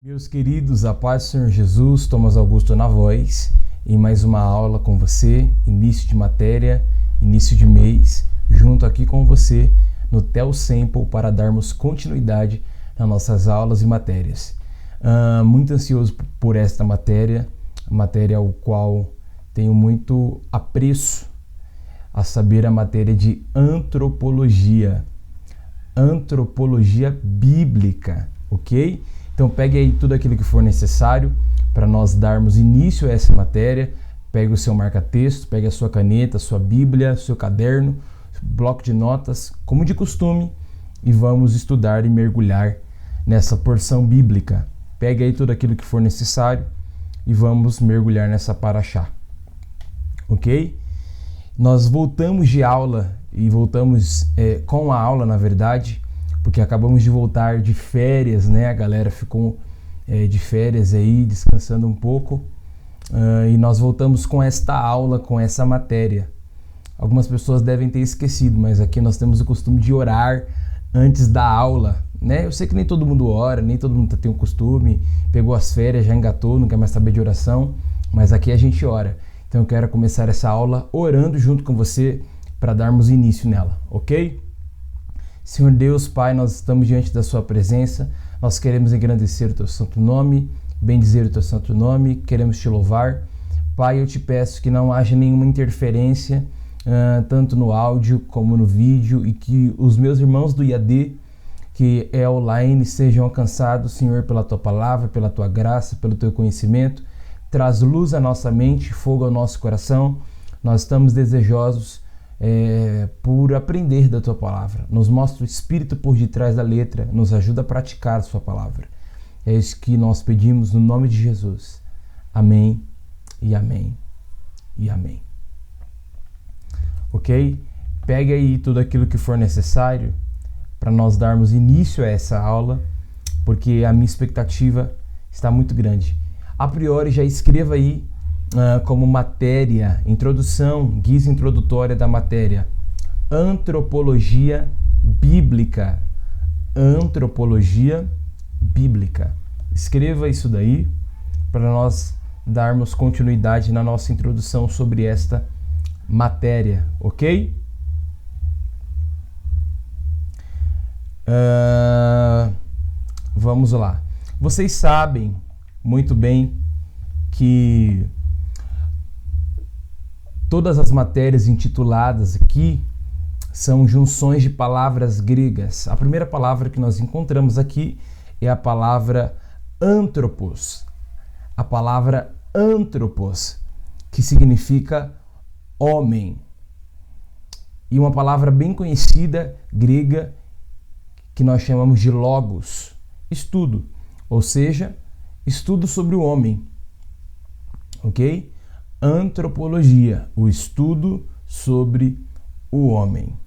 Meus queridos, a paz do Senhor Jesus, Thomas Augusto na voz, em mais uma aula com você, início de matéria, início de mês, junto aqui com você no Tel Sample para darmos continuidade nas nossas aulas e matérias. Muito ansioso por esta matéria, ao qual tenho muito apreço, a saber, a matéria de antropologia bíblica, ok? Então pegue aí tudo aquilo que for necessário para nós darmos início a essa matéria. Pegue o seu marca-texto, pegue a sua caneta, a sua bíblia, seu caderno, bloco de notas, como de costume, e vamos estudar e mergulhar nessa porção bíblica. Pegue aí tudo aquilo que for necessário e vamos mergulhar nessa paraxá, ok? Nós voltamos de aula e voltamos com a aula, na verdade, porque acabamos de voltar de férias, né? A galera ficou de férias aí, descansando um pouco, e nós voltamos com esta aula, com essa matéria. Algumas pessoas devem ter esquecido, mas aqui nós temos o costume de orar antes da aula, né? Eu sei que nem todo mundo ora, nem todo mundo tem o costume, pegou as férias, já engatou, não quer mais saber de oração, mas aqui a gente ora. Então eu quero começar essa aula orando junto com você para darmos início nela, ok? Senhor Deus, Pai, nós estamos diante da Sua presença, nós queremos engrandecer o Teu santo nome, bendizer o Teu santo nome, queremos Te louvar. Pai, eu Te peço que não haja nenhuma interferência, tanto no áudio como no vídeo, e que os meus irmãos do IAD, que é online, sejam alcançados, Senhor, pela Tua palavra, pela Tua graça, pelo Teu conhecimento. Traz luz à nossa mente, fogo ao nosso coração. Nós estamos desejosos por aprender da Tua palavra. Nos mostra o Espírito por detrás da letra, nos ajuda a praticar a Sua palavra. É isso que nós pedimos no nome de Jesus. Amém e amém e amém. Ok? Pegue aí tudo aquilo que for necessário para nós darmos início a essa aula, porque a minha expectativa está muito grande. A priori, já escreva aí como matéria, introdução, guisa introdutória da matéria, antropologia bíblica. Antropologia bíblica. Escreva isso daí para nós darmos continuidade na nossa introdução sobre esta matéria, ok? Vamos lá. Vocês sabem muito bem que todas as matérias intituladas aqui são junções de palavras gregas. A primeira palavra que nós encontramos aqui é a palavra anthropos. A palavra anthropos, que significa homem. E uma palavra bem conhecida, grega, que nós chamamos de logos, estudo, ou seja, estudo sobre o homem, ok? Antropologia, o estudo sobre o homem.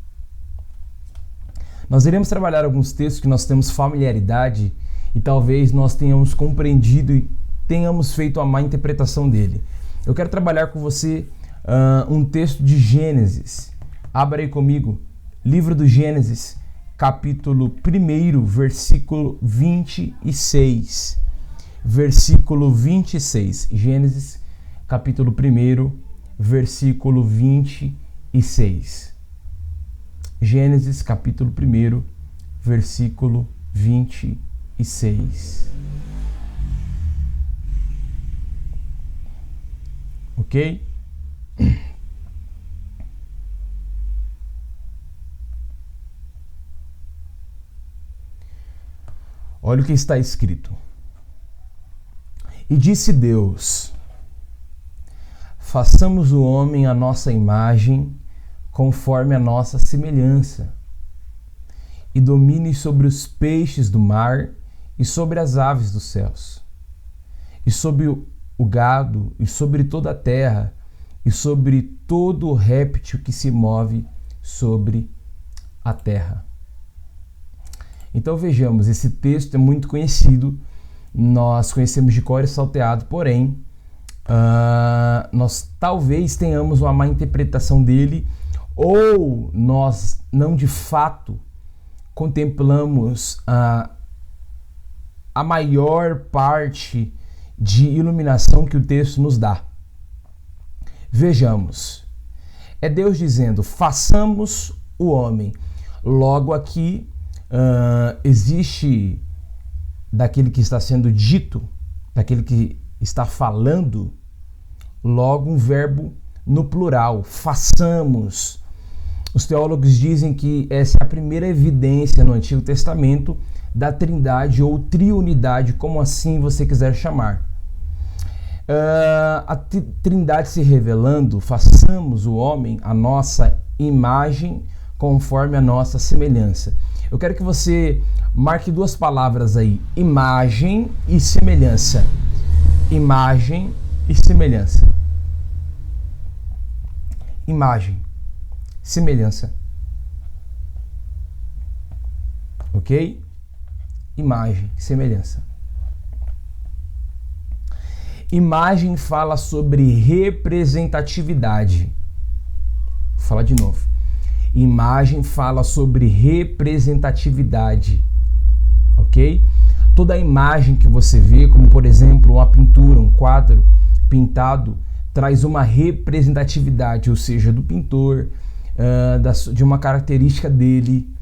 Nós iremos trabalhar alguns textos que nós temos familiaridade e talvez nós tenhamos compreendido e tenhamos feito a má interpretação dele. Eu quero trabalhar com você um texto de Gênesis. Abra aí comigo, livro do Gênesis, capítulo 1, versículo 26. Versículo 26. Gênesis, capítulo 1, versículo 26. Gênesis, capítulo 1, versículo 26. Ok? Olha o que está escrito. E disse Deus: façamos o homem à nossa imagem, conforme a nossa semelhança, e domine sobre os peixes do mar, e sobre as aves dos céus, e sobre o gado, e sobre toda a terra, e sobre todo o réptil que se move sobre a terra. Então vejamos, esse texto é muito conhecido, nós conhecemos de cor e salteado, porém, nós talvez tenhamos uma má interpretação dele, ou nós não de fato contemplamos a a maior parte de iluminação que o texto nos dá. Vejamos, é Deus dizendo, façamos o homem. Logo aqui existe daquele que está sendo dito, daquele que está falando, logo um verbo no plural, façamos. Os teólogos dizem que essa é a primeira evidência no Antigo Testamento da Trindade ou Triunidade, como assim você quiser chamar. A Trindade se revelando, façamos o homem a nossa imagem conforme a nossa semelhança. Eu quero que você marque duas palavras aí, imagem e semelhança. Imagem e semelhança. Imagem, semelhança. Ok? Imagem, semelhança. Imagem fala sobre representatividade. Vou falar de novo. Imagem fala sobre representatividade. Ok? Toda a imagem que você vê, como por exemplo uma pintura, um quadro pintado, traz uma representatividade, ou seja, do pintor, de uma característica dele.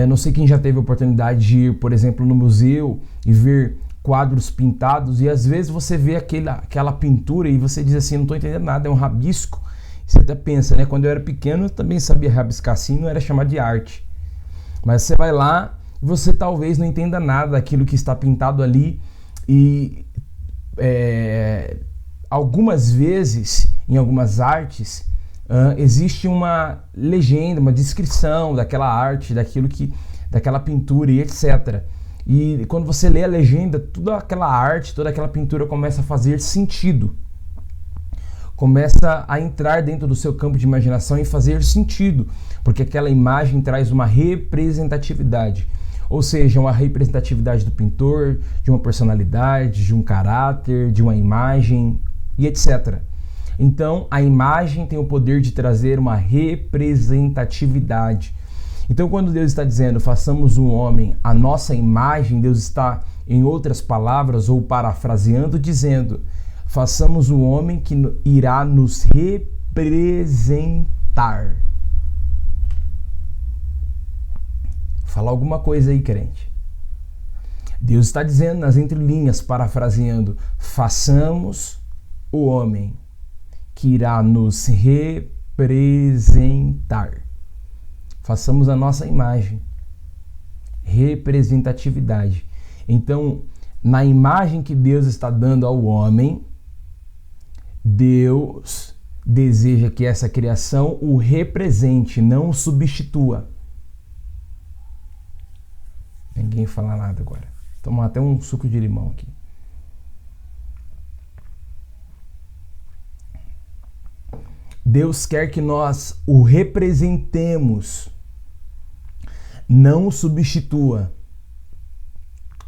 Não sei quem já teve a oportunidade de ir, por exemplo, no museu e ver quadros pintados, e às vezes você vê aquela pintura e você diz assim, não estou entendendo nada, é um rabisco. Você até pensa, né? Quando eu era pequeno eu também sabia rabiscar assim, não era chamado de arte. Mas você vai lá, você talvez não entenda nada daquilo que está pintado ali, e algumas vezes, em algumas artes, existe uma legenda, uma descrição daquela arte, daquela pintura e etc. E quando você lê a legenda, toda aquela arte, toda aquela pintura começa a fazer sentido. Começa a entrar dentro do seu campo de imaginação e fazer sentido, porque aquela imagem traz uma representatividade. Ou seja, uma representatividade do pintor, de uma personalidade, de um caráter, de uma imagem e etc. Então, a imagem tem o poder de trazer uma representatividade. Então, quando Deus está dizendo, façamos um homem à nossa imagem, Deus está, em outras palavras, ou parafraseando, dizendo, façamos um homem que irá nos representar. Fala alguma coisa aí, crente. Deus está dizendo nas entrelinhas, parafraseando, façamos o homem que irá nos representar. Façamos a nossa imagem. Representatividade. Então, na imagem que Deus está dando ao homem, Deus deseja que essa criação o represente, não o substitua. Ninguém fala nada agora. Tomar até um suco de limão aqui. Deus quer que nós o representemos, não o substitua.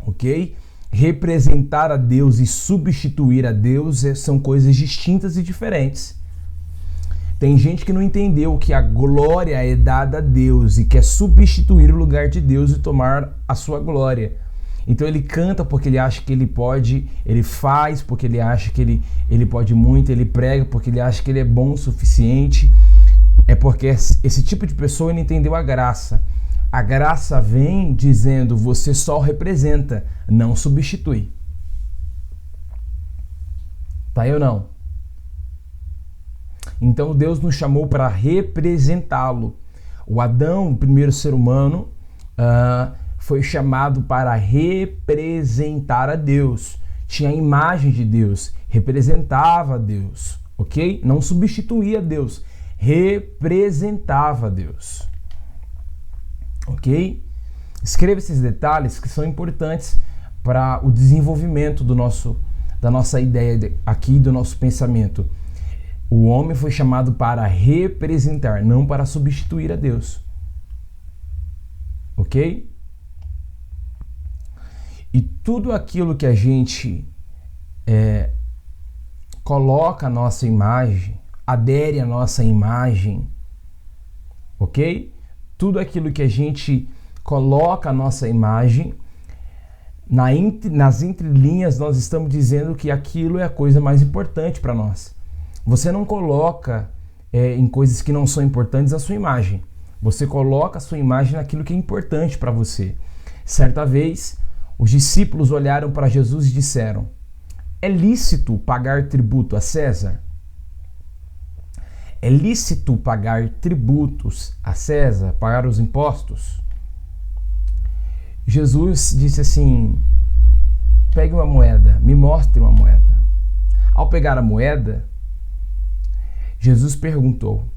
Ok? Representar a Deus e substituir a Deus são coisas distintas e diferentes. Tem gente que não entendeu que a glória é dada a Deus e quer substituir o lugar de Deus e tomar a sua glória. Então ele canta porque ele acha que ele pode, ele faz porque ele acha que ele pode muito, ele prega porque ele acha que ele é bom o suficiente. É porque esse tipo de pessoa não entendeu a graça. A graça vem dizendo, você só representa, não substitui. Tá aí ou não? Então Deus nos chamou para representá-lo. O Adão, o primeiro ser humano, foi chamado para representar a Deus. Tinha a imagem de Deus, representava a Deus, ok? Não substituía Deus, representava Deus, ok? Escreva esses detalhes que são importantes para o desenvolvimento da nossa ideia aqui, do nosso pensamento. O homem foi chamado para representar, não para substituir a Deus, ok? E tudo aquilo que a gente coloca a nossa imagem, adere à nossa imagem, ok? Tudo aquilo que a gente coloca a nossa imagem Nas entrelinhas nós estamos dizendo que aquilo é a coisa mais importante para nós. Você não coloca em coisas que não são importantes a sua imagem. Você coloca a sua imagem naquilo que é importante para você. Certa vez, os discípulos olharam para Jesus e disseram: é lícito pagar tributo a César? É lícito pagar tributos a César, pagar os impostos? Jesus disse assim: pegue uma moeda, me mostre uma moeda. Ao pegar a moeda, Jesus perguntou: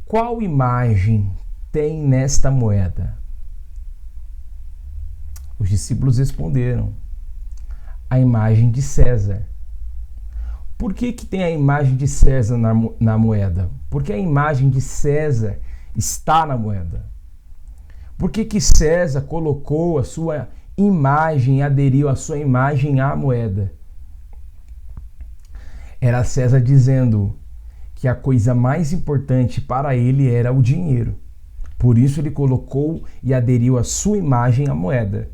qual imagem tem nesta moeda? Os discípulos responderam: a imagem de César. Por que tem a imagem de César na moeda? Porque a imagem de César está na moeda. Por que César colocou a sua imagem, aderiu a sua imagem à moeda? Era César dizendo que a coisa mais importante para ele era o dinheiro. Por isso ele colocou e aderiu a sua imagem à moeda.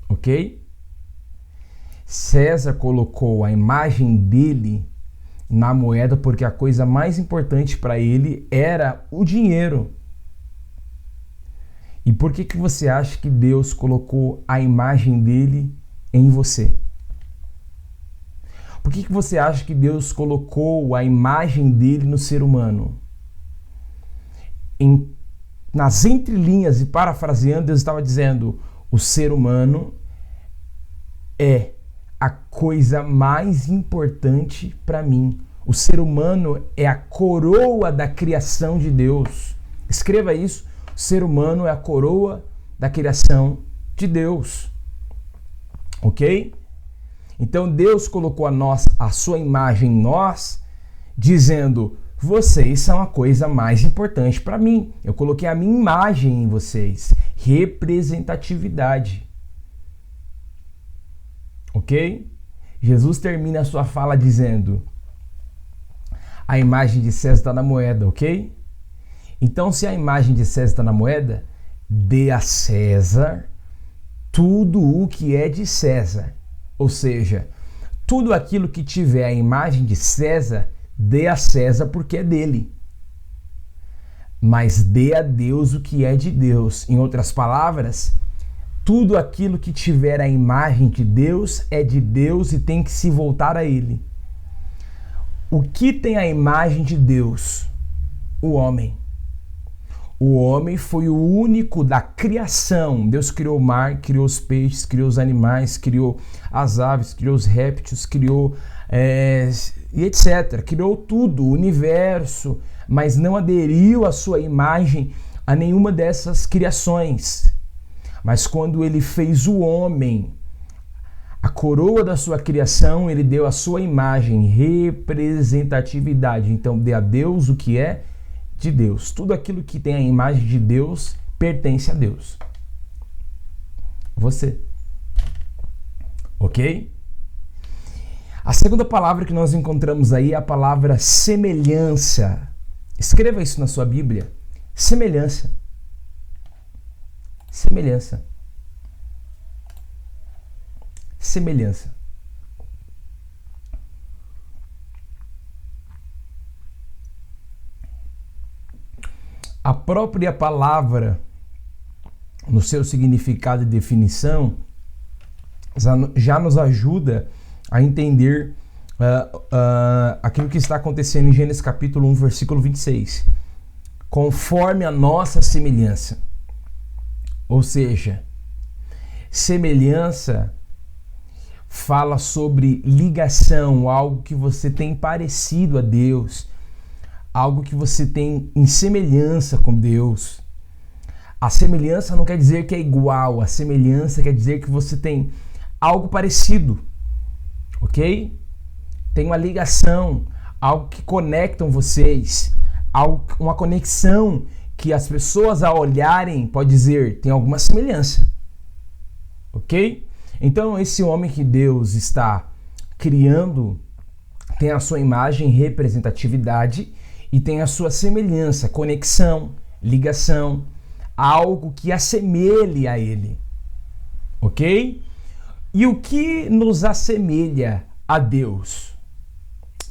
Ok? César colocou a imagem dele na moeda porque a coisa mais importante para ele era o dinheiro. E por que você acha que Deus colocou a imagem dele em você? Por que você acha que Deus colocou a imagem dele no ser humano? Nas entrelinhas e parafraseando, Deus estava dizendo: o ser humano é a coisa mais importante para mim. O ser humano é a coroa da criação de Deus. Escreva isso. O ser humano é a coroa da criação de Deus. Ok? Então Deus colocou a sua imagem em nós, dizendo: vocês são a coisa mais importante para mim. Eu coloquei a minha imagem em vocês. Representatividade. Ok? Jesus termina a sua fala dizendo: a imagem de César está na moeda, ok? Então, se a imagem de César está na moeda, dê a César tudo o que é de César. Ou seja, tudo aquilo que tiver a imagem de César, dê a César porque é dele. Mas dê a Deus o que é de Deus. Em outras palavras, tudo aquilo que tiver a imagem de Deus é de Deus e tem que se voltar a Ele. O que tem a imagem de Deus? O homem. O homem foi o único da criação. Deus criou o mar, criou os peixes, criou os animais, criou as aves, criou os répteis, criou e etc. Criou tudo, o universo, mas não aderiu à sua imagem a nenhuma dessas criações. Mas quando ele fez o homem, a coroa da sua criação, ele deu a sua imagem, representatividade. Então, dê a Deus o que é de Deus. Tudo aquilo que tem a imagem de Deus pertence a Deus. Você. Ok? A segunda palavra que nós encontramos aí é a palavra semelhança. Escreva isso na sua Bíblia. Semelhança. Semelhança. Semelhança. A própria palavra, no seu significado e definição, já nos ajuda a entender aquilo que está acontecendo em Gênesis capítulo 1, versículo 26. Conforme a nossa semelhança. Ou seja, semelhança fala sobre ligação, algo que você tem parecido a Deus, algo que você tem em semelhança com Deus. A semelhança não quer dizer que é igual, a semelhança quer dizer que você tem algo parecido, ok? Tem uma ligação, algo que conectam vocês, uma conexão que as pessoas ao olharem pode dizer, tem alguma semelhança, ok? Então esse homem que Deus está criando tem a sua imagem, representatividade, e tem a sua semelhança, conexão, ligação, algo que assemelhe a Ele, ok? E o que nos assemelha a Deus?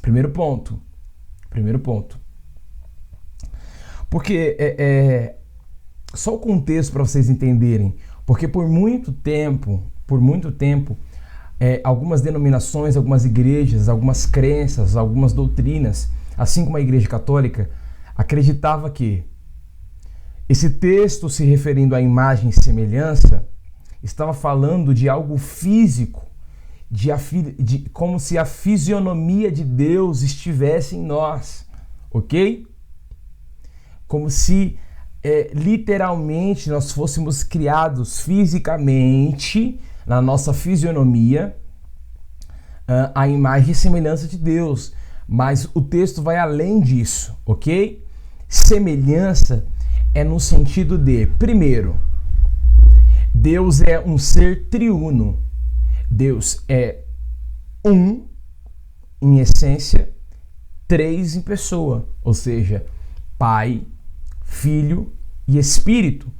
Primeiro ponto. Porque só o contexto para vocês entenderem. Porque por muito tempo, algumas denominações, algumas igrejas, algumas crenças, algumas doutrinas, assim como a Igreja Católica, acreditava que esse texto, se referindo à imagem e semelhança, estava falando de algo físico, como se a fisionomia de Deus estivesse em nós, ok? Como se literalmente nós fôssemos criados fisicamente, na nossa fisionomia, a imagem e semelhança de Deus. Mas o texto vai além disso, ok? Semelhança é no sentido de, primeiro, Deus é um ser triuno. Deus é um em essência, três em pessoa, ou seja, Pai, Filho e Espírito.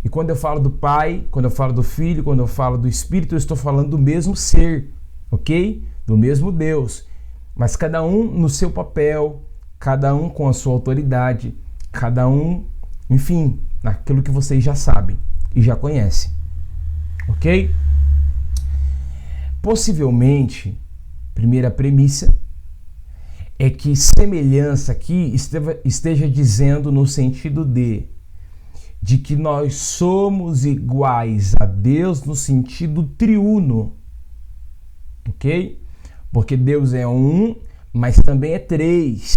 E quando eu falo do Pai, quando eu falo do Filho, quando eu falo do Espírito, eu estou falando do mesmo ser, ok? Do mesmo Deus. Mas cada um no seu papel, cada um com a sua autoridade, cada um, enfim, naquilo que vocês já sabem e já conhecem, ok? Possivelmente, primeira premissa, é que semelhança aqui esteja dizendo no sentido de que nós somos iguais a Deus no sentido triuno, ok? Porque Deus é um, mas também é três,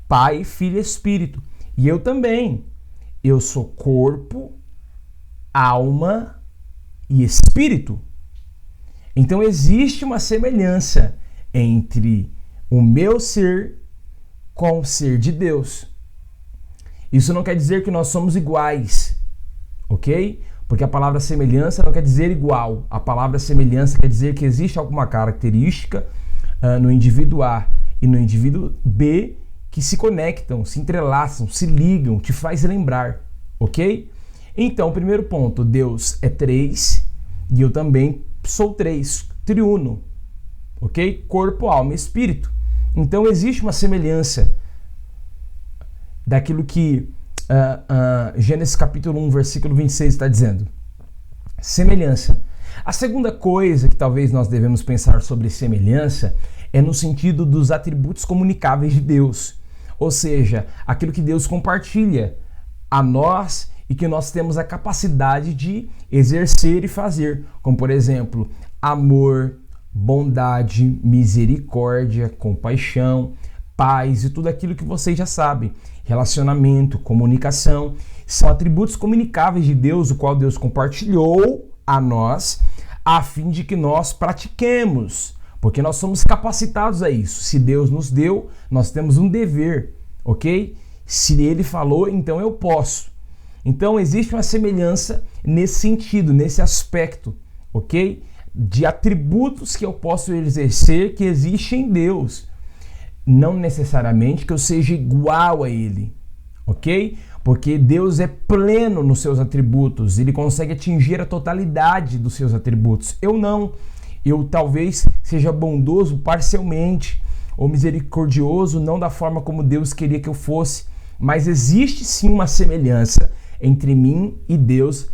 Pai, Filho e Espírito. E eu também, eu sou corpo, alma e espírito. Então existe uma semelhança entre o meu ser com o ser de Deus. Isso não quer dizer que nós somos iguais, ok? Porque a palavra semelhança não quer dizer igual. A palavra semelhança quer dizer que existe alguma característica no indivíduo A e no indivíduo B que se conectam, se entrelaçam, se ligam, te faz lembrar, ok? Então, primeiro ponto, Deus é três e eu também sou três, triuno, ok? Corpo, alma e espírito. Então existe uma semelhança daquilo que Gênesis capítulo 1, versículo 26 está dizendo. Semelhança. A segunda coisa que talvez nós devemos pensar sobre semelhança é no sentido dos atributos comunicáveis de Deus. Ou seja, aquilo que Deus compartilha a nós e que nós temos a capacidade de exercer e fazer. Como, por exemplo, amor, bondade, misericórdia, compaixão, paz e tudo aquilo que vocês já sabem. Relacionamento, comunicação, são atributos comunicáveis de Deus, o qual Deus compartilhou a nós, a fim de que nós pratiquemos, porque nós somos capacitados a isso. Se Deus nos deu, nós temos um dever, ok? Se Ele falou, então eu posso. Então existe uma semelhança nesse sentido, nesse aspecto, ok? De atributos que eu posso exercer que existem em Deus. Não necessariamente que eu seja igual a Ele, ok? Porque Deus é pleno nos seus atributos, Ele consegue atingir a totalidade dos seus atributos. Eu não. Eu talvez seja bondoso parcialmente, ou misericordioso não da forma como Deus queria que eu fosse, mas existe sim uma semelhança entre mim e Deus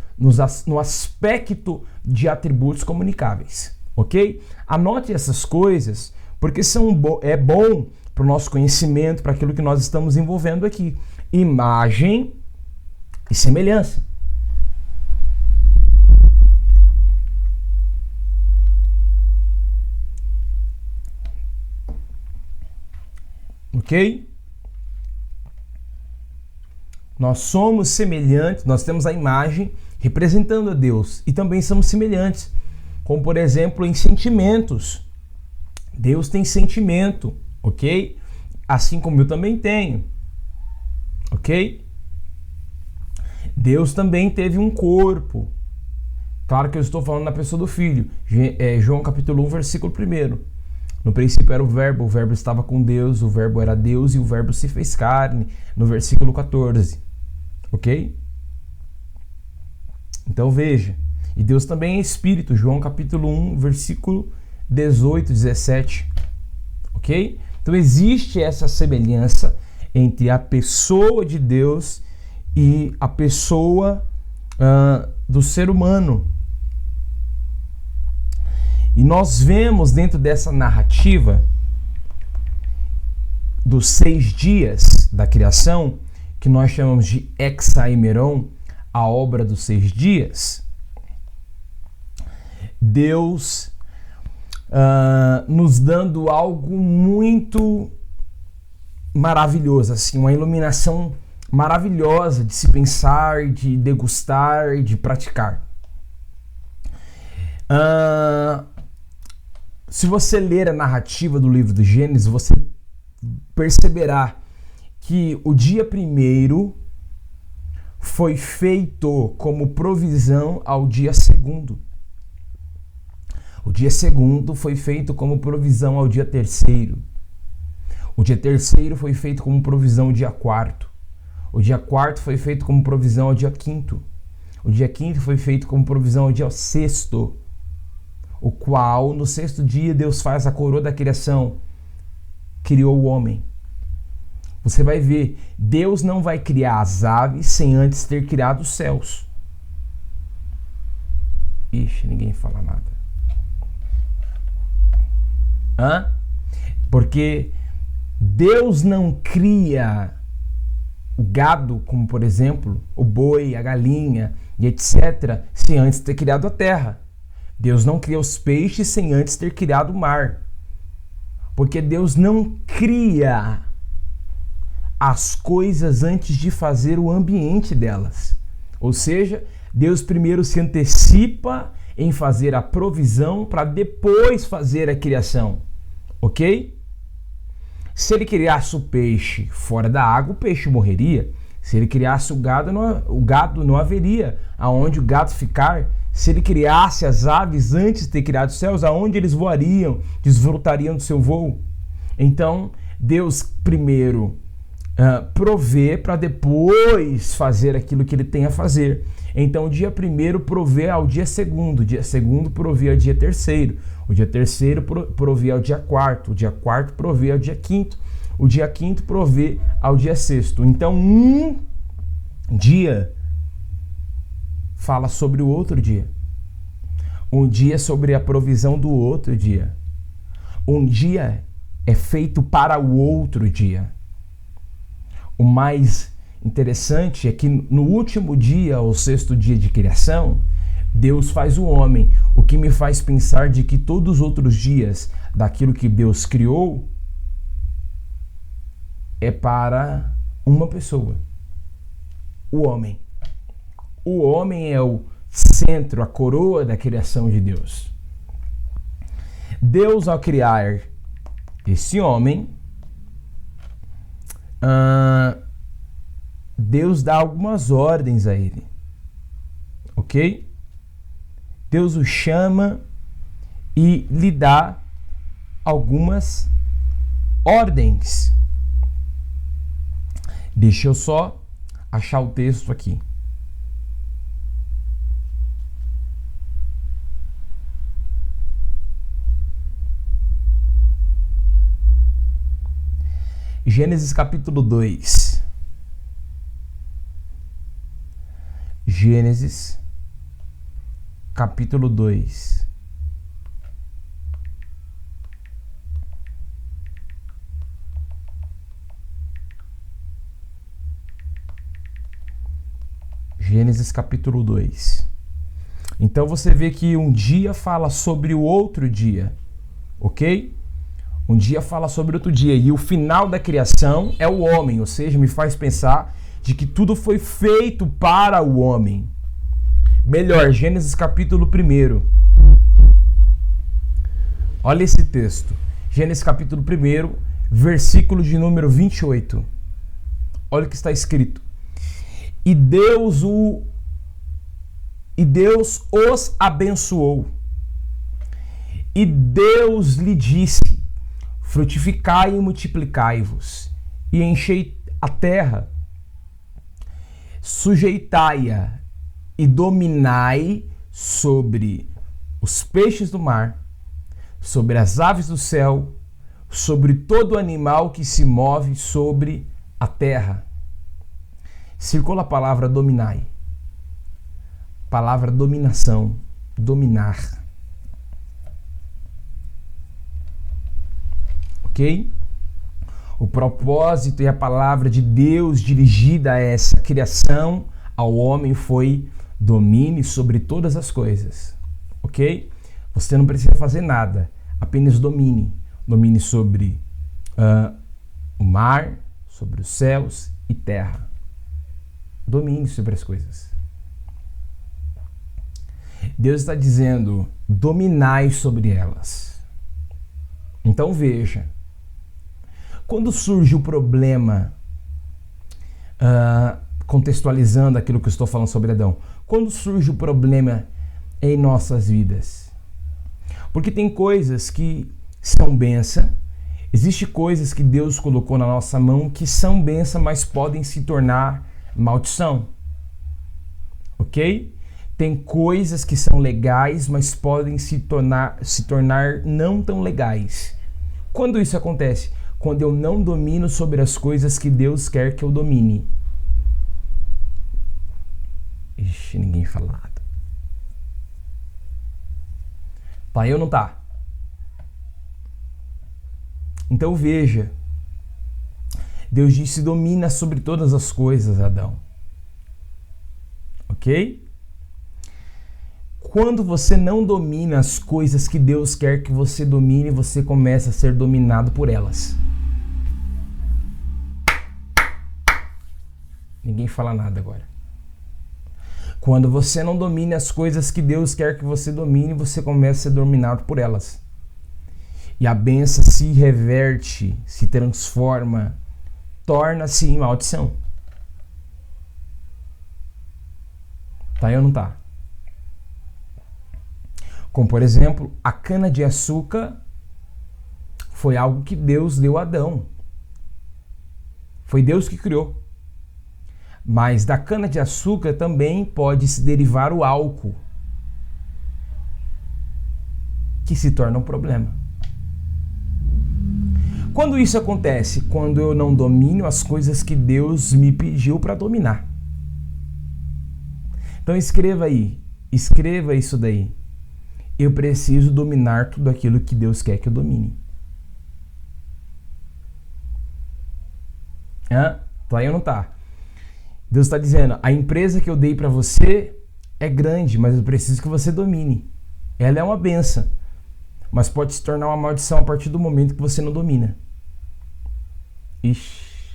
no aspecto de atributos comunicáveis, ok? Anote essas coisas, porque é bom para o nosso conhecimento, para aquilo que nós estamos envolvendo aqui. Imagem e semelhança. Ok? Nós somos semelhantes, nós temos a imagem representando a Deus e também somos semelhantes, como por exemplo em sentimentos. Deus tem sentimento, ok? Assim como eu também tenho, ok? Deus também teve um corpo. Claro que eu estou falando na pessoa do Filho. João capítulo 1, versículo 1. No princípio era o Verbo estava com Deus, o Verbo era Deus e o Verbo se fez carne, no versículo 14, ok? Então veja, e Deus também é Espírito, João capítulo 1, versículo 18, 17, ok? Então existe essa semelhança entre a pessoa de Deus e a pessoa do ser humano. E nós vemos dentro dessa narrativa dos 6 dias da criação, que nós chamamos de Hexaimeron, a obra dos 6 dias, Deus nos dando algo muito maravilhoso, assim, uma iluminação maravilhosa de se pensar, de degustar, de praticar. Se você ler a narrativa do livro do Gênesis, você perceberá que o dia primeiro foi feito como provisão ao dia segundo. O dia segundo foi feito como provisão ao dia terceiro. O dia terceiro foi feito como provisão ao dia quarto. O dia quarto foi feito como provisão ao dia quinto. O dia quinto foi feito como provisão ao dia sexto, o qual no sexto dia Deus faz a coroa da criação, criou o homem. Você vai ver, Deus não vai criar as aves sem antes ter criado os céus. Ixi, ninguém fala nada. Porque Deus não cria o gado, como por exemplo, o boi, a galinha e etc., sem antes ter criado a terra. Deus não cria os peixes sem antes ter criado o mar. Porque Deus não cria as coisas antes de fazer o ambiente delas. Ou seja, Deus primeiro se antecipa em fazer a provisão para depois fazer a criação. Ok? Se ele criasse o peixe fora da água, o peixe morreria. Se ele criasse o gado não haveria aonde o gado ficar. Se ele criasse as aves antes de ter criado os céus, aonde eles voariam, desfrutariam do seu voo. Então, Deus primeiro provê para depois fazer aquilo que ele tem a fazer. Então, o dia primeiro provê ao dia segundo, o dia segundo provê ao dia terceiro, o dia terceiro provê ao dia quarto, o dia quarto provê ao dia quinto, o dia quinto provê ao dia sexto. Então, um dia fala sobre o outro dia. Um dia sobre a provisão do outro dia. Um dia é feito para o outro dia. O mais interessante é que no último dia, ou sexto dia de criação, Deus faz o homem, o que me faz pensar de que todos os outros dias daquilo que Deus criou é para uma pessoa, o homem. O homem é o centro, a coroa da criação de Deus. Deus, ao criar esse homem, Deus dá algumas ordens a ele, ok? Deus o chama e lhe dá algumas ordens. Deixa eu só achar o texto aqui. Gênesis capítulo 2. Gênesis capítulo 2. Gênesis capítulo 2. Então você vê que um dia fala sobre o outro dia, ok? Um dia fala sobre outro dia. E o final da criação é o homem, ou seja, me faz pensar de que tudo foi feito para o homem. Melhor, Gênesis capítulo 1. Olha esse texto. Gênesis capítulo 1, versículo de número 28. Olha o que está escrito. E Deus os abençoou. E Deus lhe disse: frutificai e multiplicai-vos, e enchei a terra, sujeitai-a, e dominai sobre os peixes do mar, sobre as aves do céu, sobre todo animal que se move sobre a terra. Circula a palavra dominai. Palavra dominação, dominar. Ok? O propósito e a palavra de Deus dirigida a essa criação, ao homem, foi domine sobre todas as coisas. Ok? Você não precisa fazer nada, apenas domine. Domine sobre o mar, sobre os céus e terra. Domine sobre as coisas. Deus está dizendo, dominai sobre elas. Então veja, quando surge o problema, contextualizando aquilo que eu estou falando sobre Adão, quando surge o problema em nossas vidas? Porque tem coisas que são bênção, existem coisas que Deus colocou na nossa mão que são bênção, mas podem se tornar maldição. Ok? Tem coisas que são legais, mas podem se tornar não tão legais. Quando isso acontece? Quando eu não domino sobre as coisas que Deus quer que eu domine. Ixi, ninguém fala nada. Tá aí ou não tá? Então veja, Deus disse, domina sobre todas as coisas, Adão. Ok? Quando você não domina as coisas que Deus quer que você domine, você começa a ser dominado por elas. Ninguém fala nada agora. Quando você não domina as coisas que Deus quer que você domine, você começa a ser dominado por elas. E a bênção se reverte, se transforma, torna-se em maldição. Tá aí ou não tá? Como, por exemplo, a cana-de-açúcar foi algo que Deus deu a Adão. Foi Deus que criou. Mas da cana-de-açúcar também pode se derivar o álcool, que se torna um problema. Quando isso acontece? Quando eu não domino as coisas que Deus me pediu para dominar. Então escreva aí, escreva isso daí. Eu preciso dominar tudo aquilo que Deus quer que eu domine. Tá aí ou não tá? Deus está dizendo, a empresa que eu dei para você é grande, mas eu preciso que você domine. Ela é uma benção, mas pode se tornar uma maldição a partir do momento que você não domina. Ixi.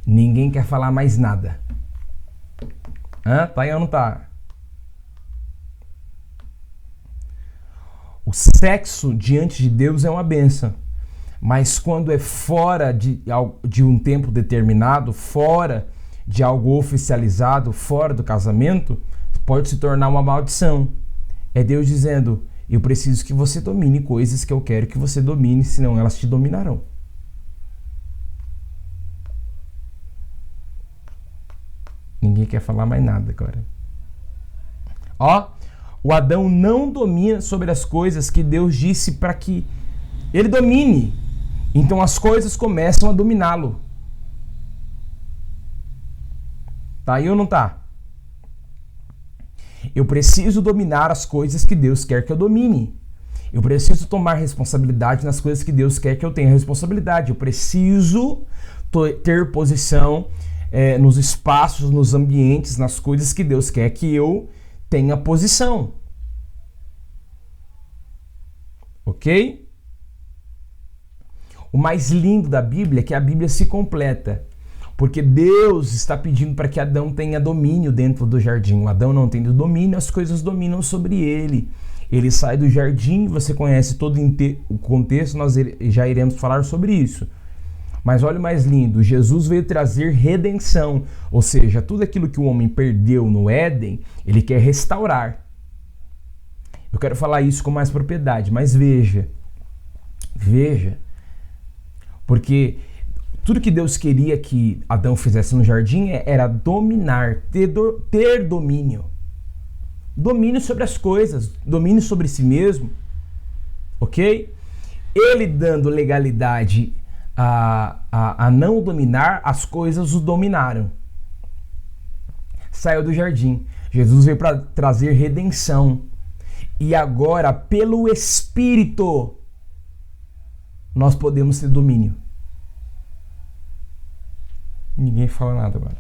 Ninguém quer falar mais nada. Tá aí ou não tá? O sexo diante de Deus é uma bênção, mas quando é fora de um tempo determinado, fora de algo oficializado, fora do casamento, pode se tornar uma maldição. É Deus dizendo, eu preciso que você domine coisas que eu quero que você domine, senão elas te dominarão. Ninguém quer falar mais nada agora. O Adão não domina sobre as coisas que Deus disse para que ele domine. Então as coisas começam a dominá-lo. Tá aí ou não tá? Eu preciso dominar as coisas que Deus quer que eu domine. Eu preciso tomar responsabilidade nas coisas que Deus quer que eu tenha responsabilidade. Eu preciso ter posição nos espaços, nos ambientes, nas coisas que Deus quer que eu tenha posição. Ok? O mais lindo da Bíblia é que a Bíblia se completa. Porque Deus está pedindo para que Adão tenha domínio dentro do jardim. O Adão não tendo domínio, as coisas dominam sobre ele. Ele sai do jardim, você conhece todo o contexto, nós já iremos falar sobre isso. Mas olha o mais lindo, Jesus veio trazer redenção, ou seja, tudo aquilo que o homem perdeu no Éden, ele quer restaurar. Eu quero falar isso com mais propriedade, mas veja, porque Tudo que Deus queria que Adão fizesse no jardim era dominar, ter domínio. Domínio sobre as coisas, domínio sobre si mesmo, ok? Ele dando legalidade a não dominar, as coisas o dominaram. Saiu do jardim. Jesus veio para trazer redenção. E agora, pelo Espírito, nós podemos ter domínio. Ninguém fala nada agora.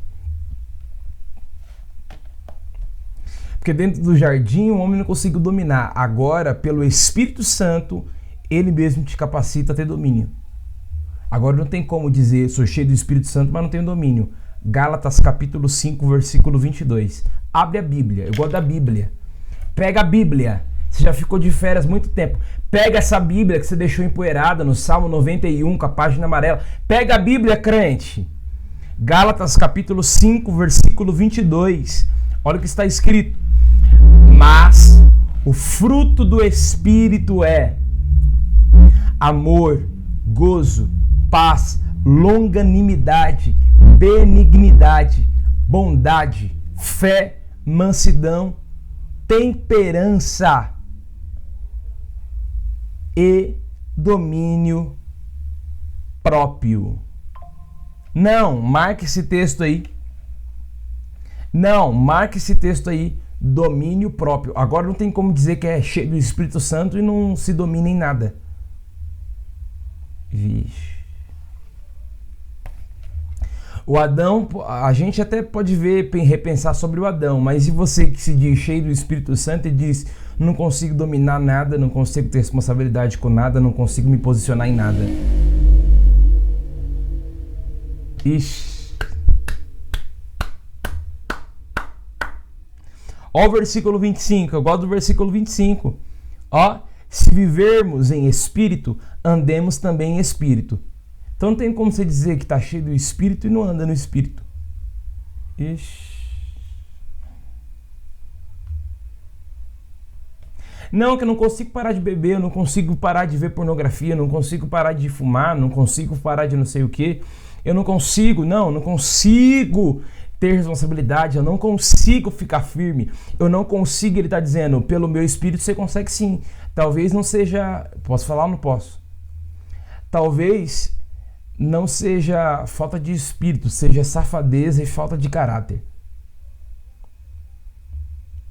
Porque dentro do jardim o homem não conseguiu dominar. Agora, pelo Espírito Santo, ele mesmo te capacita a ter domínio. Agora não tem como dizer, sou cheio do Espírito Santo, mas não tenho domínio. Gálatas capítulo 5, versículo 22. Abre a Bíblia, eu gosto da Bíblia. Pega a Bíblia. Você já ficou de férias muito tempo. Pega essa Bíblia que você deixou empoeirada no Salmo 91, com a página amarela. Pega a Bíblia, crente. Gálatas capítulo 5, versículo 22. Olha o que está escrito. Mas o fruto do Espírito é amor, gozo, paz, longanimidade, benignidade, bondade, fé, mansidão, temperança e domínio próprio. Não, marque esse texto aí. Não, marque esse texto aí. Domínio próprio. Agora não tem como dizer que é cheio do Espírito Santo e não se domina em nada. Vixe. O Adão, a gente até pode ver, repensar sobre o Adão, mas e você que se diz cheio do Espírito Santo e diz, não consigo dominar nada, não consigo ter responsabilidade com nada, não consigo me posicionar em nada. Ixi. Ó o versículo 25, eu gosto do versículo 25. Ó, se vivermos em espírito, andemos também em espírito. Então não tem como você dizer que está cheio do espírito e não anda no espírito. Ixi. Não, que eu não consigo parar de beber, eu não consigo parar de ver pornografia, eu não consigo parar de fumar, não consigo parar de não sei o que. Eu não consigo ter responsabilidade, eu não consigo ficar firme, eu não consigo, ele está dizendo, pelo meu espírito você consegue sim. Talvez não seja, posso falar ou não posso? Talvez não seja falta de espírito, seja safadeza e falta de caráter.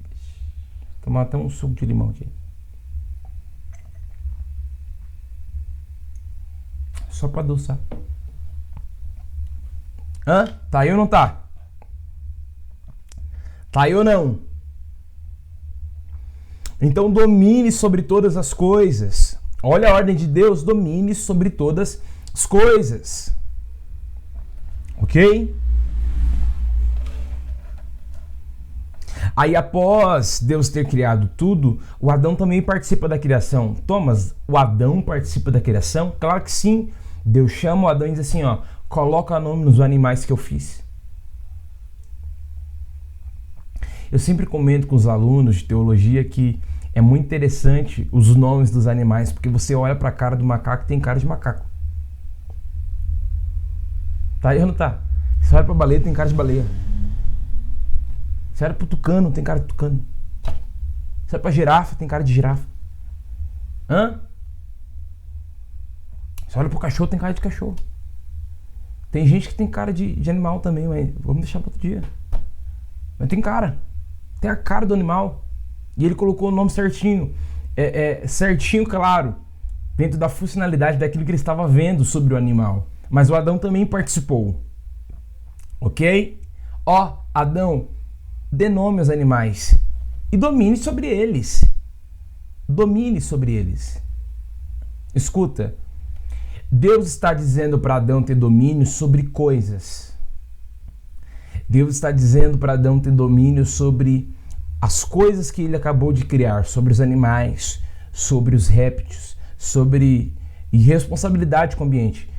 Vou tomar até um suco de limão aqui. Só para adoçar. Hã? Tá aí ou não tá? Tá aí ou não? Então domine sobre todas as coisas. Olha a ordem de Deus, domine sobre todas as coisas. Ok? Aí após Deus ter criado tudo, o Adão também participa da criação. Thomas, o Adão participa da criação? Claro que sim. Deus chama o Adão e diz assim, ó, coloca nome nos animais que eu fiz. Eu sempre comento com os alunos de teologia que é muito interessante os nomes dos animais, porque você olha para a cara do macaco e tem cara de macaco. Tá aí ou não tá? Você olha para a baleia, tem cara de baleia. Você olha para o tucano, tem cara de tucano. Você olha para a girafa, tem cara de girafa. Hã? Você olha para o cachorro, tem cara de cachorro. Tem gente que tem cara de animal também, mas vamos deixar para outro dia. Mas tem cara. Tem a cara do animal. E ele colocou o nome certinho. Certinho, claro. Dentro da funcionalidade daquilo que ele estava vendo sobre o animal. Mas o Adão também participou. Ok? Ó, Adão, dê nome aos animais. E domine sobre eles. Domine sobre eles. Escuta. Deus está dizendo para Adão ter domínio sobre coisas. Deus está dizendo para Adão ter domínio sobre as coisas que ele acabou de criar, sobre os animais, sobre os répteis, sobre responsabilidade com o ambiente.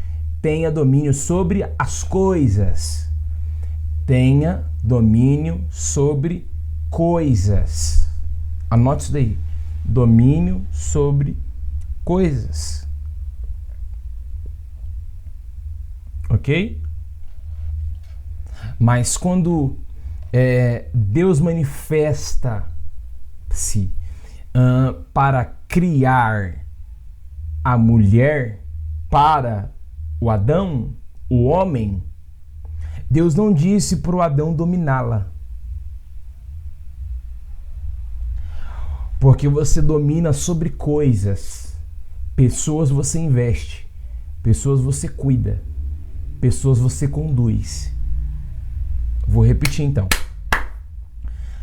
Tenha domínio sobre as coisas. Tenha domínio sobre coisas. Anote isso daí. Domínio sobre coisas. Ok? ok? Mas quando Deus manifesta-se para criar a mulher para o Adão, o homem, Deus não disse para o Adão dominá-la. Porque você domina sobre coisas. Pessoas você investe. Pessoas você cuida. Pessoas você conduz. Vou repetir então.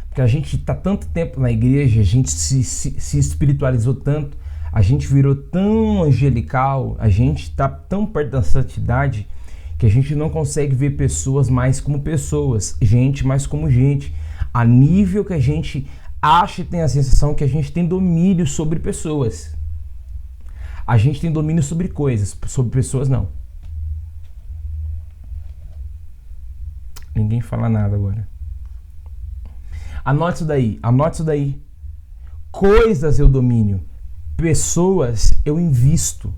Porque a gente está tanto tempo na igreja, a gente se espiritualizou tanto, a gente virou tão angelical, a gente está tão perto da santidade, que a gente não consegue ver pessoas mais como pessoas, gente mais como gente, a nível que a gente acha e tem a sensação que a gente tem domínio sobre pessoas. A gente tem domínio sobre coisas, sobre pessoas não. Ninguém fala nada agora. Anote isso daí. Coisas eu domínio, pessoas eu invisto,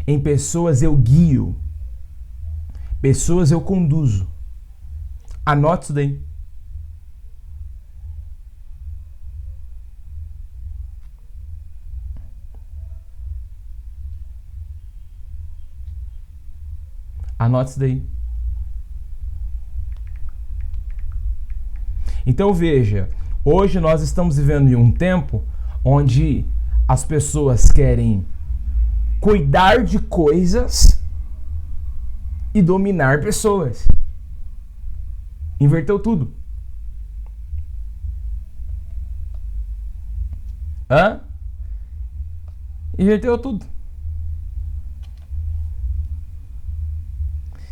em pessoas eu guio, pessoas eu conduzo. Anote isso daí. Anote isso daí. Então veja, hoje nós estamos vivendo em um tempo onde as pessoas querem cuidar de coisas e dominar pessoas. Inverteu tudo. Inverteu tudo.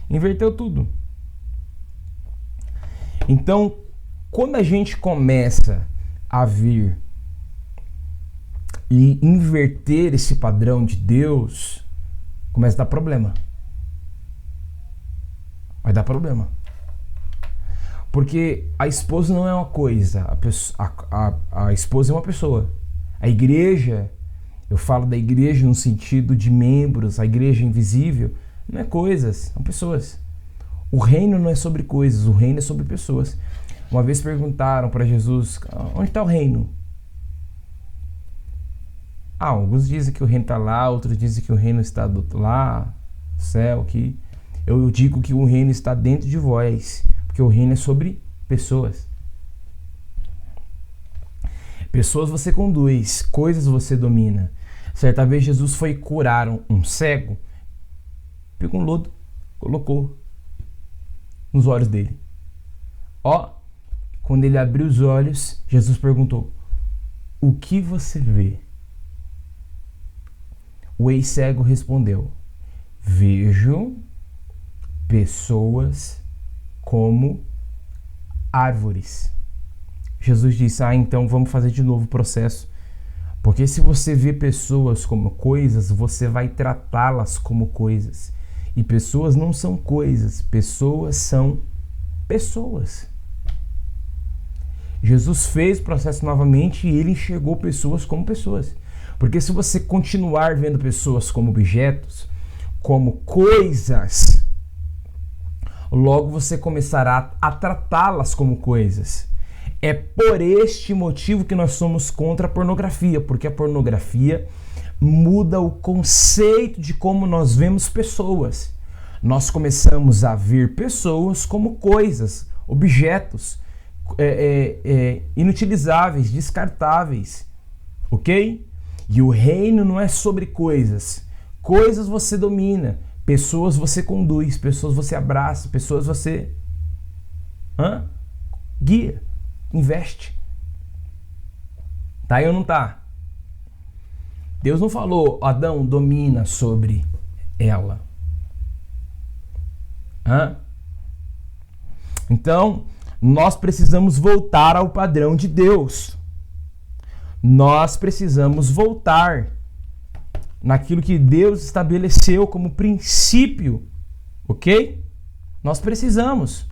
Inverteu tudo. Então, quando a gente começa a vir e inverter esse padrão de Deus, começa a dar problema. Vai dar problema. Porque a esposa não é uma coisa, a esposa é uma pessoa. A igreja, eu falo da igreja no sentido de membros, a igreja invisível, não é coisas, são pessoas. O reino não é sobre coisas, o reino é sobre pessoas. Uma vez perguntaram para Jesus, onde está o reino? Alguns dizem que o reino está lá, outros dizem que o reino está lá, no céu, aqui. Eu digo que o reino está dentro de vós, porque o reino é sobre pessoas. Pessoas você conduz, coisas você domina. Certa vez Jesus foi curar um cego, pegou um lodo, colocou nos olhos dele. Quando ele abriu os olhos, Jesus perguntou, o que você vê? O ex-cego respondeu, vejo pessoas como árvores. Jesus disse, então vamos fazer de novo o processo. Porque se você vê pessoas como coisas, você vai tratá-las como coisas. E pessoas não são coisas, pessoas são pessoas. Jesus fez o processo novamente e ele enxergou pessoas como pessoas. Porque se você continuar vendo pessoas como objetos, como coisas, logo você começará a tratá-las como coisas. É por este motivo que nós somos contra a pornografia, porque a pornografia muda o conceito de como nós vemos pessoas. Nós começamos a ver pessoas como coisas, objetos, inutilizáveis, descartáveis, ok? E o reino não é sobre coisas. Coisas você domina, pessoas você conduz, pessoas você abraça, pessoas você guia, investe. Tá aí ou não tá? Deus não falou, Adão domina sobre ela. Então, nós precisamos voltar ao padrão de Deus. Nós precisamos voltar naquilo que Deus estabeleceu como princípio, ok? Nós precisamos.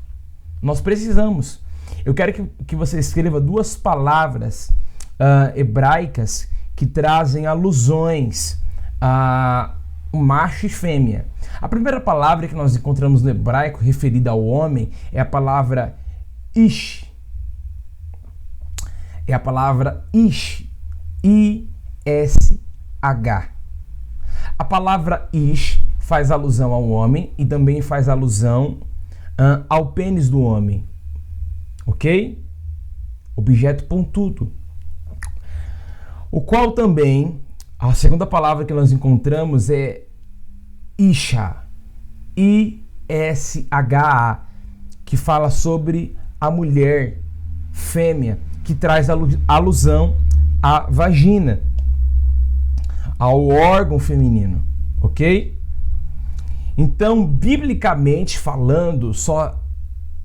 Eu quero que você escreva 2 palavras hebraicas que trazem alusões macho e fêmea. A primeira palavra que nós encontramos no hebraico referida ao homem é a palavra ish. É a palavra ish. I-S-H. A palavra ish faz alusão ao homem e também faz alusão ao pênis do homem. Ok? Objeto pontudo. O qual também, a segunda palavra que nós encontramos é Isha, I-S-H-A, que fala sobre a mulher, fêmea, que traz alusão à vagina, ao órgão feminino, ok? Então, biblicamente falando, só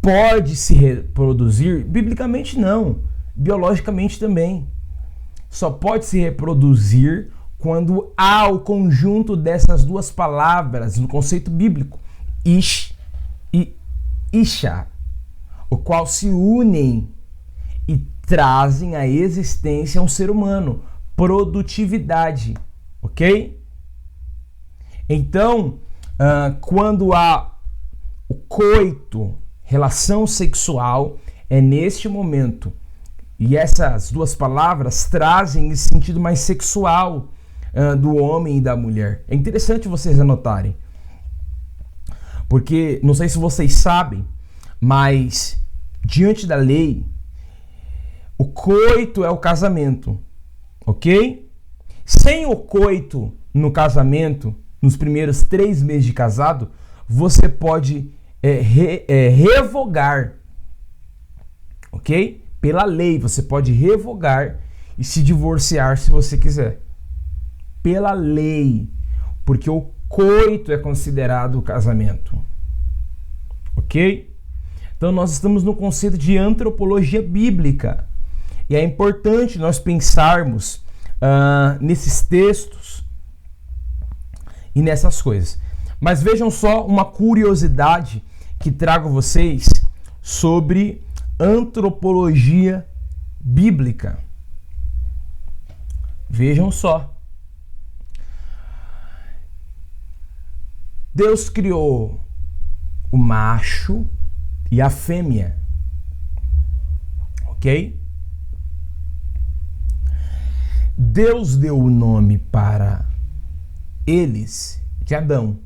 pode se reproduzir, biblicamente não, biologicamente também. Só pode se reproduzir quando há o conjunto dessas duas palavras no conceito bíblico, ish e isha, o qual se unem e trazem à existência um ser humano, produtividade, ok? Então, quando há o coito, relação sexual, é neste momento. E essas duas palavras trazem esse sentido mais sexual do homem e da mulher. É interessante vocês anotarem. Porque, não sei se vocês sabem, mas diante da lei, o coito é o casamento. Ok? Sem o coito no casamento, nos primeiros 3 meses de casado, você pode revogar. Ok? Pela lei, você pode revogar e se divorciar se você quiser. Pela lei, porque o coito é considerado o casamento. Ok? Então nós estamos no conceito de antropologia bíblica. E é importante nós pensarmos nesses textos e nessas coisas. Mas vejam só uma curiosidade que trago a vocês sobre antropologia bíblica. Vejam só. Deus criou o macho e a fêmea. Ok? Deus deu o nome para eles de Adão.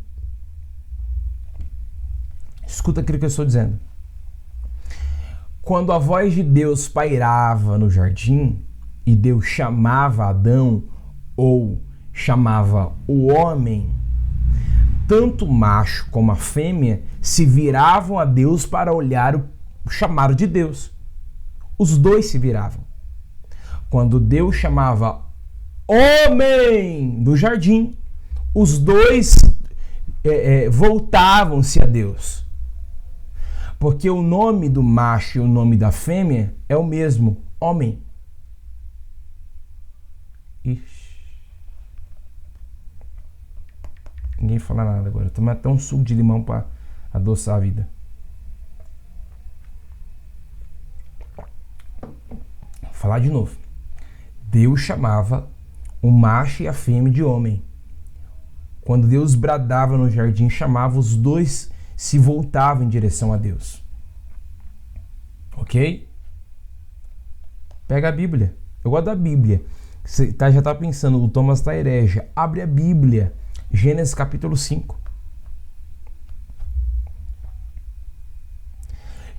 Escuta aquilo que eu estou dizendo. Quando a voz de Deus pairava no jardim e Deus chamava Adão ou chamava o homem, tanto o macho como a fêmea se viravam a Deus para olhar o chamado de Deus. Os dois se viravam. Quando Deus chamava homem do jardim, os dois voltavam-se a Deus. Porque o nome do macho e o nome da fêmea é o mesmo, homem. Ixi. Ninguém fala nada agora. Tomar até um suco de limão para adoçar a vida. Vou falar de novo. Deus chamava o macho e a fêmea de homem. Quando Deus bradava no jardim, chamava, os dois se voltavam em direção a Deus. Ok? Pega a Bíblia. Eu gosto da Bíblia. Você já está pensando, o Thomas está herege. Abre a Bíblia. Gênesis capítulo 5.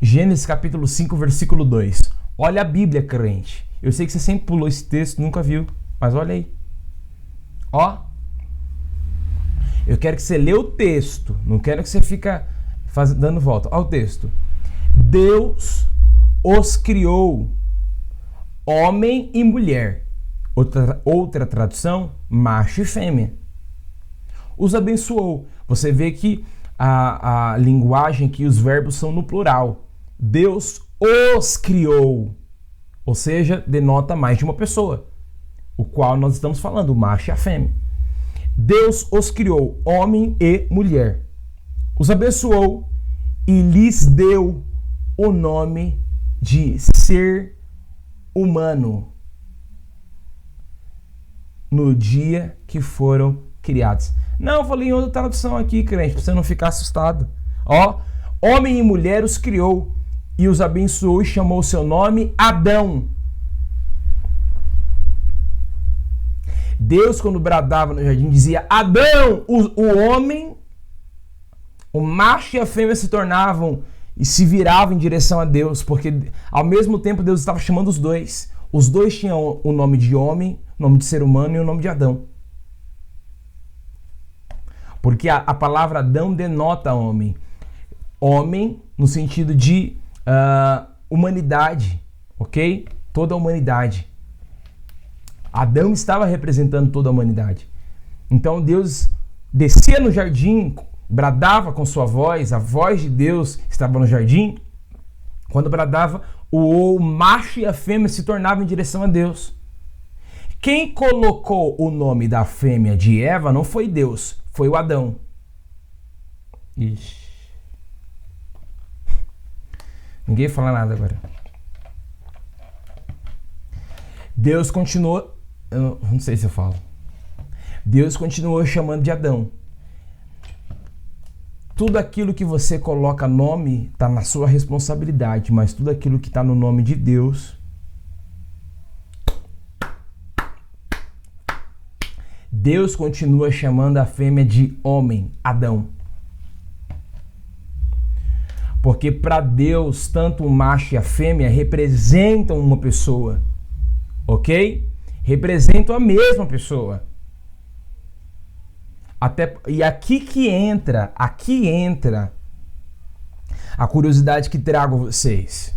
Gênesis capítulo 5, versículo 2. Olha a Bíblia, crente. Eu sei que você sempre pulou esse texto, nunca viu. Mas olha aí. Ó. Eu quero que você lê o texto. Não quero que você fica dando volta. Olha o texto. Deus os criou, homem e mulher. Outra tradução, macho e fêmea. Os abençoou. Você vê que a linguagem, que os verbos são no plural. Deus os criou. Ou seja, denota mais de uma pessoa. O qual nós estamos falando, o macho e a fêmea. Deus os criou, homem e mulher. Os abençoou e lhes deu o nome de ser humano no dia que foram criados. Não, eu falei em outra tradução aqui, crente, pra você não ficar assustado. Ó, homem e mulher os criou e os abençoou e chamou o seu nome Adão. Deus, quando bradava no jardim, dizia Adão, o homem, o macho e a fêmea se tornavam e se viravam em direção a Deus, porque ao mesmo tempo Deus estava chamando os dois. Os dois tinham o nome de homem, o nome de ser humano e o nome de Adão. Porque a palavra Adão denota homem. Homem no sentido de humanidade, ok? Toda a humanidade. Adão estava representando toda a humanidade. Então Deus descia no jardim, bradava com sua voz, a voz de Deus estava no jardim. Quando bradava, o macho e a fêmea se tornavam em direção a Deus. Quem colocou o nome da fêmea de Eva não foi Deus, foi o Adão. Ixi. Ninguém fala nada agora. Deus continuou... Eu não sei se eu falo. Deus continuou chamando de Adão. Tudo aquilo que você coloca nome está na sua responsabilidade, mas tudo aquilo que está no nome de Deus, Deus continua chamando a fêmea de homem, Adão. Porque para Deus, tanto o macho e a fêmea representam uma pessoa, ok? Representam a mesma pessoa. E aqui entra a curiosidade que trago a vocês.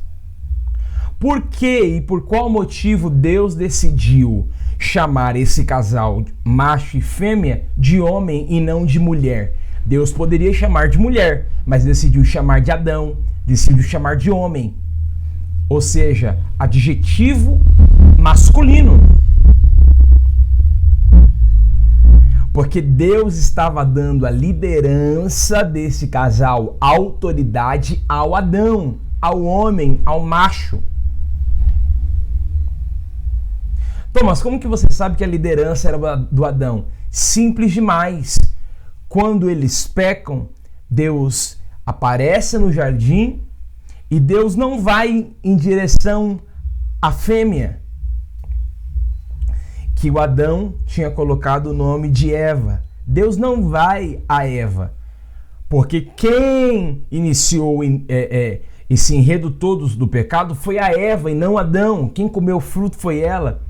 Por que e por qual motivo Deus decidiu chamar esse casal, macho e fêmea, de homem e não de mulher? Deus poderia chamar de mulher, mas decidiu chamar de Adão, decidiu chamar de homem. Ou seja, adjetivo masculino. Porque Deus estava dando a liderança desse casal, a autoridade ao Adão, ao homem, ao macho. Thomas, como que você sabe que a liderança era do Adão? Simples demais. Quando eles pecam, Deus aparece no jardim e Deus não vai em direção à fêmea, que o Adão tinha colocado o nome de Eva. Deus não vai a Eva, porque quem iniciou esse enredo todo do pecado foi a Eva e não Adão. Quem comeu o fruto foi ela.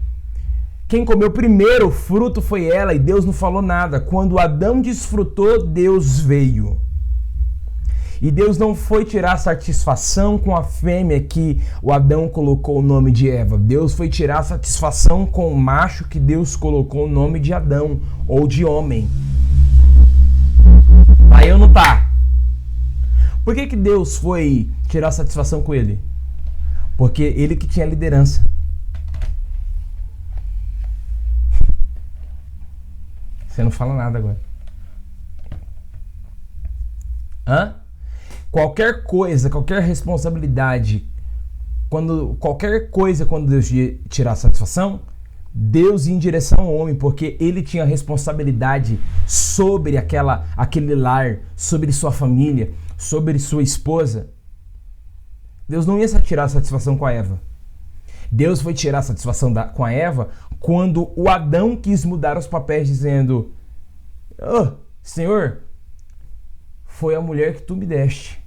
Quem comeu primeiro o fruto foi ela e Deus não falou nada. Quando Adão desfrutou, Deus veio. E Deus não foi tirar satisfação com a fêmea que o Adão colocou o nome de Eva. Deus foi tirar satisfação com o macho que Deus colocou o nome de Adão ou de homem. Aí eu não tá. Por que Deus foi tirar satisfação com ele? Porque ele que tinha liderança. Você não fala nada agora. Hã? Qualquer coisa, qualquer responsabilidade, quando Deus tirar satisfação, Deus ia em direção ao homem, porque ele tinha responsabilidade sobre aquele lar, sobre sua família, sobre sua esposa. Deus não ia tirar satisfação com a Eva. Deus foi tirar satisfação com a Eva quando o Adão quis mudar os papéis, dizendo: "Oh, Senhor, foi a mulher que tu me deste."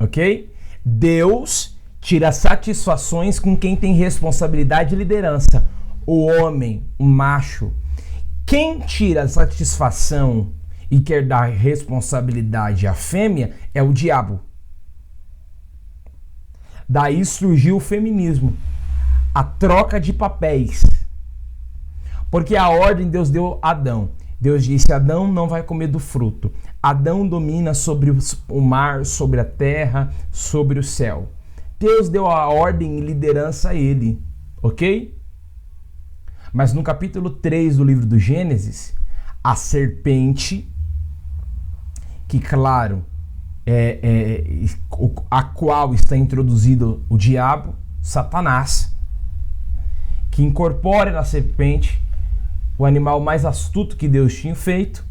Ok? Deus tira satisfações com quem tem responsabilidade e liderança. O homem, o macho. Quem tira satisfação e quer dar responsabilidade à fêmea é o diabo. Daí surgiu o feminismo. A troca de papéis. Porque a ordem Deus deu a Adão. Deus disse: Adão não vai comer do fruto. Adão domina sobre o mar, sobre a terra, sobre o céu. Deus deu a ordem e liderança a ele, ok? Mas no capítulo 3 do livro do Gênesis, a serpente, que claro, a qual está introduzido o diabo, Satanás, que incorpora na serpente, o animal mais astuto que Deus tinha feito,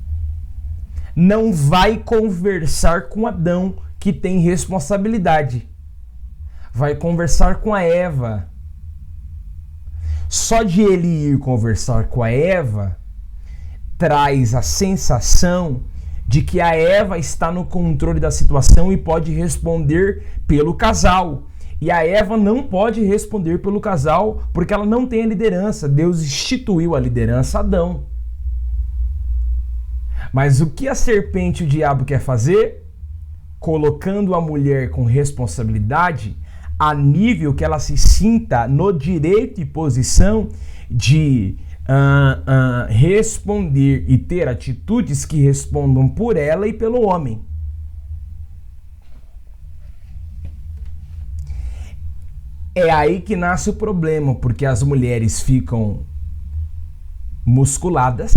não vai conversar com Adão, que tem responsabilidade. Vai conversar com a Eva. Só de ele ir conversar com a Eva traz a sensação de que a Eva está no controle da situação e pode responder pelo casal. E a Eva não pode responder pelo casal porque ela não tem a liderança. Deus instituiu a liderança a Adão. Mas o que a serpente e o diabo quer fazer? Colocando a mulher com responsabilidade a nível que ela se sinta no direito e posição de responder e ter atitudes que respondam por ela e pelo homem. É aí que nasce o problema, porque as mulheres ficam musculadas,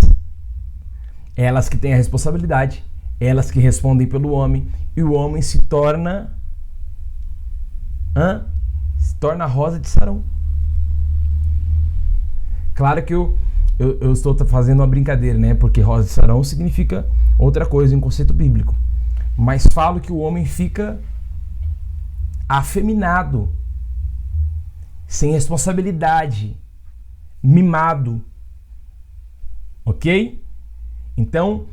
elas que têm a responsabilidade, elas que respondem pelo homem, e o homem se torna rosa de sarão. Claro que eu estou fazendo uma brincadeira, né? Porque rosa de sarão significa outra coisa em conceito bíblico. Mas falo que o homem fica afeminado, sem responsabilidade, mimado. Ok? Então,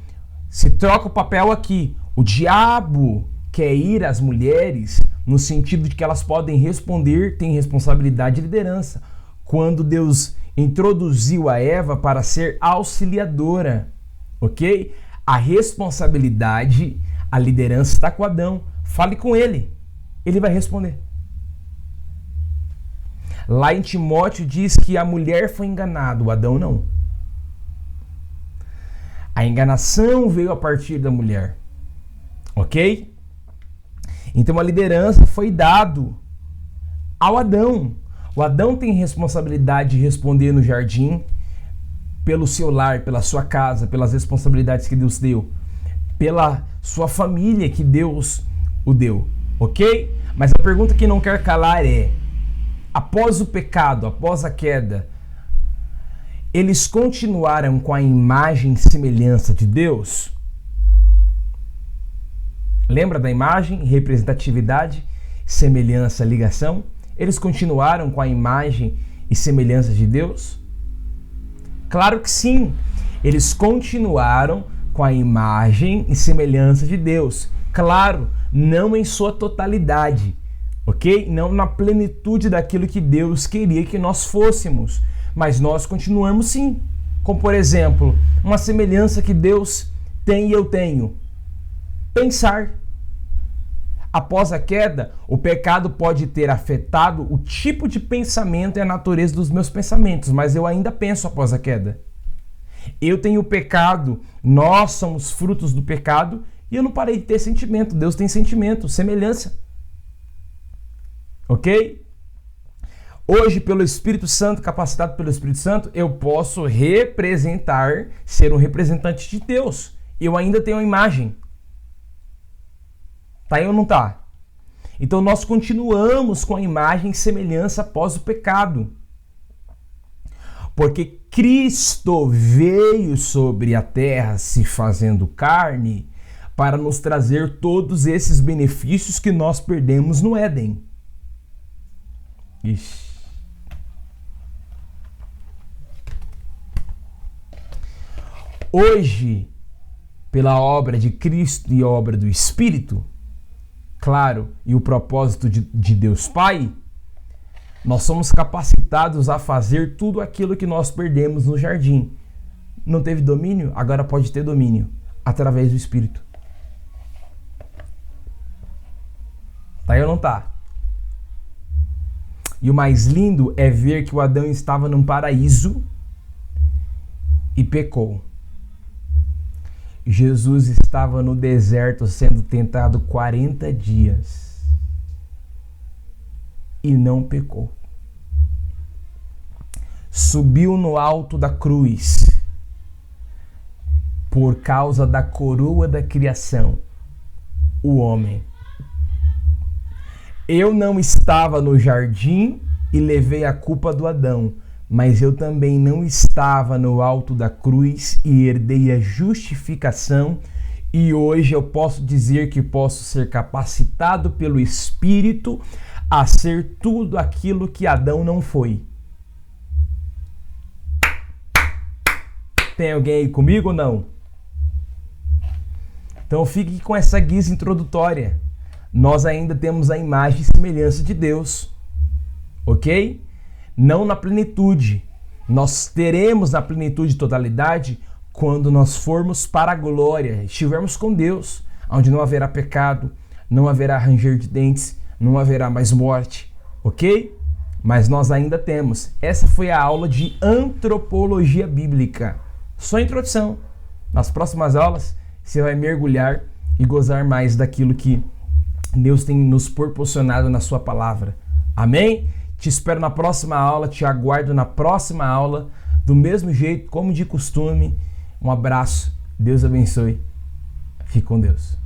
se troca o papel aqui. O diabo quer ir às mulheres no sentido de que elas podem responder, têm responsabilidade e liderança. Quando Deus introduziu a Eva para ser auxiliadora, ok? A responsabilidade, a liderança está com Adão. Fale com ele, ele vai responder. Lá em Timóteo diz que a mulher foi enganada, o Adão não. A enganação veio a partir da mulher, ok? Então a liderança foi dado ao Adão. O Adão tem responsabilidade de responder no jardim, pelo seu lar, pela sua casa, pelas responsabilidades que Deus deu, pela sua família que Deus o deu, ok? Mas a pergunta que não quer calar é: após o pecado, após a queda, eles continuaram com a imagem e semelhança de Deus? Lembra da imagem, representatividade, semelhança, ligação? Eles continuaram com a imagem e semelhança de Deus? Claro que sim, eles continuaram com a imagem e semelhança de Deus. Claro, não em sua totalidade, ok? Não na plenitude daquilo que Deus queria que nós fôssemos, mas nós continuamos sim. Como, por exemplo, uma semelhança que Deus tem e eu tenho. Pensar. Após a queda, o pecado pode ter afetado o tipo de pensamento e a natureza dos meus pensamentos, mas eu ainda penso após a queda. Eu tenho pecado, nós somos frutos do pecado e eu não parei de ter sentimento. Deus tem sentimento, semelhança. Ok? Hoje, pelo Espírito Santo, capacitado pelo Espírito Santo, eu posso representar, ser um representante de Deus. Eu ainda tenho a imagem. Tá aí ou não tá? Então nós continuamos com a imagem e semelhança após o pecado. Porque Cristo veio sobre a terra se fazendo carne para nos trazer todos esses benefícios que nós perdemos no Éden. Ixi. Hoje, pela obra de Cristo e obra do Espírito, claro, e o propósito de Deus Pai, nós somos capacitados a fazer tudo aquilo que nós perdemos no jardim. Não teve domínio? Agora pode ter domínio, através do Espírito. Tá aí ou não tá? E o mais lindo é ver que o Adão estava num paraíso e pecou. Jesus estava no deserto sendo tentado 40 dias e não pecou. Subiu no alto da cruz por causa da coroa da criação, o homem. Eu não estava no jardim e levei a culpa do Adão, mas eu também não estava no alto da cruz e herdei a justificação, e hoje eu posso dizer que posso ser capacitado pelo Espírito a ser tudo aquilo que Adão não foi. Tem alguém aí comigo ou não? Então fique com essa guisa introdutória. Nós ainda temos a imagem e semelhança de Deus, ok? Não na plenitude. Nós teremos na plenitude e totalidade quando nós formos para a glória, estivermos com Deus, onde não haverá pecado, não haverá ranger de dentes, não haverá mais morte, ok? Mas nós ainda temos. Essa foi a aula de antropologia bíblica. Só introdução. Nas próximas aulas, você vai mergulhar e gozar mais daquilo que Deus tem nos proporcionado na sua palavra. Amém? Te espero na próxima aula, te aguardo na próxima aula, do mesmo jeito, como de costume. Um abraço, Deus abençoe. Fique com Deus.